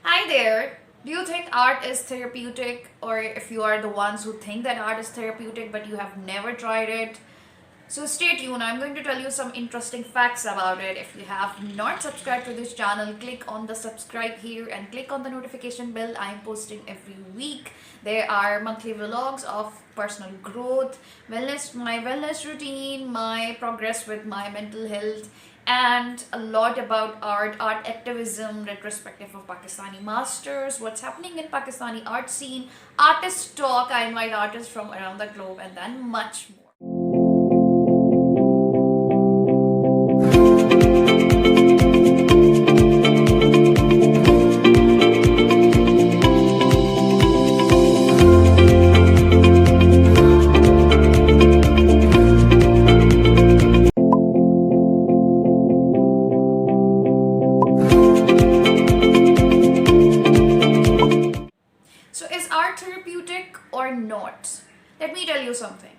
Hi there. Do you think art is therapeutic, or if you are the ones who think that art is therapeutic but you have never tried it? So stay tuned. I'm going to tell you some interesting facts about it. If you have not subscribed to this channel, click on the subscribe here and click on the notification bell. I'm posting every week. There are monthly vlogs of personal growth, wellness, my wellness routine, my progress with my mental health, and a lot about art activism, retrospective of Pakistani masters, what's happening in Pakistani art scene, artist talk. I invite artists from around the globe, and then much more. So, is art therapeutic or not? Let me tell you something.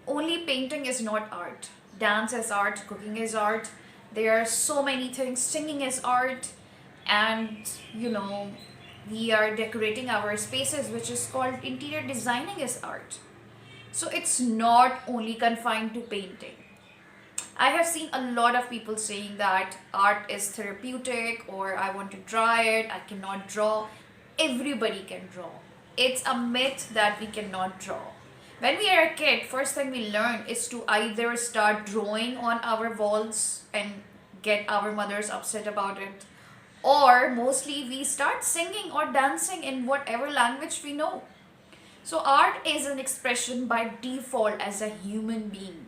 Only painting is not art. Dance is art, cooking is art. There are so many things. Singing is art, and you know, we are decorating our spaces, which is called interior designing, is art. So, it's not only confined to painting. I have seen a lot of people saying that art is therapeutic or I want to try it, I cannot draw. Everybody can draw. It's a myth that we cannot draw. When we are a kid, first thing we learn is to either start drawing on our walls and get our mothers upset about it, or mostly we start singing or dancing in whatever language we know. So, art is an expression by default as a human being.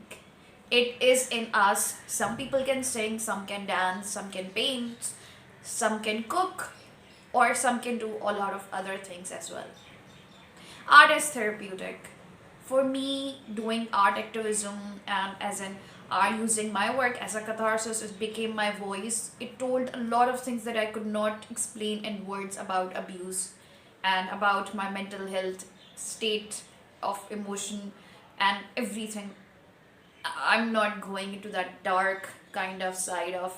It is in us. Some people can sing, some can dance, some can paint, some can cook, or some can do a lot of other things as well. Art is therapeutic. For me, doing art activism and as an art using my work as a catharsis, it became my voice. It told a lot of things that I could not explain in words about abuse and about my mental health state of emotion and everything. I'm not going into that dark kind of side of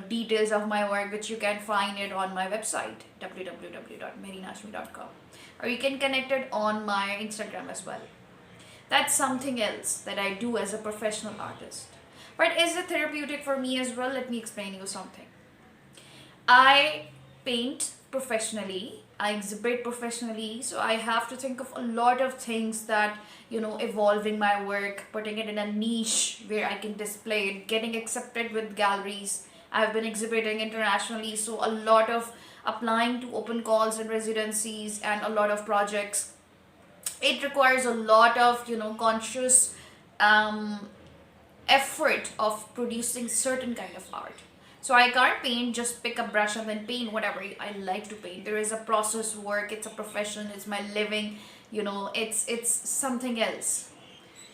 details of my work, which you can find it on my website www.mehreenhashmi.com, or you can connect it on my Instagram as well. That's something else that I do as a professional artist. But is it therapeutic for me as well? Let me explain you something. I paint professionally, I exhibit professionally, so I have to think of a lot of things that, evolving my work, putting it in a niche where I can display it, getting accepted with galleries. I've been exhibiting internationally, so a lot of applying to open calls and residencies and a lot of projects. It requires a lot of, conscious um, effort of producing certain kind of art. So I can't paint, just pick a brush up and paint whatever I like to paint. There is a process work, it's a profession, it's my living, it's something else.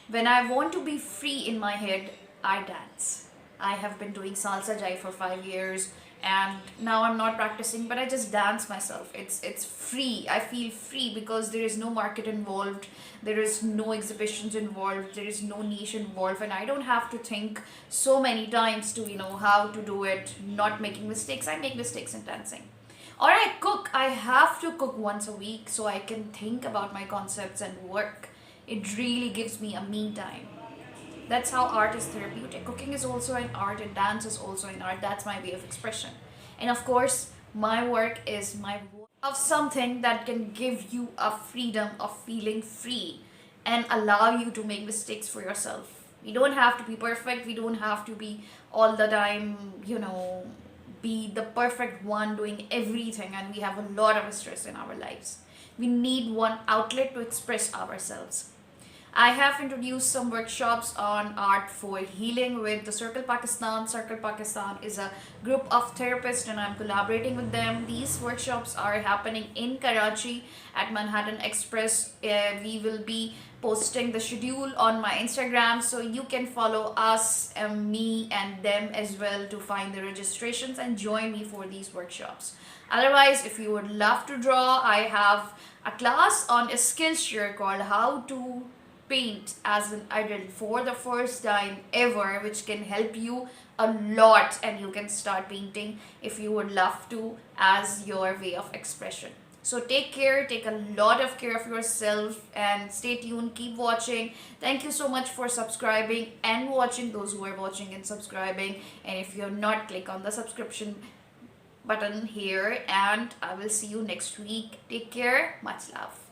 When I want to be free in my head, I dance. I have been doing salsa jive for 5 years, and now I'm not practicing, but I just dance myself. It's free. I feel free because there is no market involved, there is no exhibitions involved, there is no niche involved, and I don't have to think so many times to how to do it, not making mistakes. I make mistakes in dancing. Or I cook. I have to cook once a week so I can think about my concepts and work. It really gives me a me time. That's how art is therapeutic. Cooking is also an art, and dance is also an art. That's my way of expression. And of course, my work is my voice of something that can give you a freedom of feeling free and allow you to make mistakes for yourself. We don't have to be perfect. We don't have to be all the time, be the perfect one doing everything, and we have a lot of stress in our lives. We need one outlet to express ourselves. I have introduced some workshops on art for healing with the Circle Pakistan. Circle Pakistan is a group of therapists, and I'm collaborating with them. These workshops are happening in Karachi at Manhattan Express. We will be posting the schedule on my Instagram, so you can follow us, me, and them as well to find the registrations and join me for these workshops. Otherwise, if you would love to draw, I have a class on a Skillshare called How to Paint as an Adult for the first time ever, which can help you a lot, and you can start painting if you would love to as your way of expression. So take care, take a lot of care of yourself, and stay tuned, keep watching. Thank you so much for subscribing and watching, those who are watching and subscribing. And if you're not, click on the subscription button here, and I will see you next week. Take care, much love.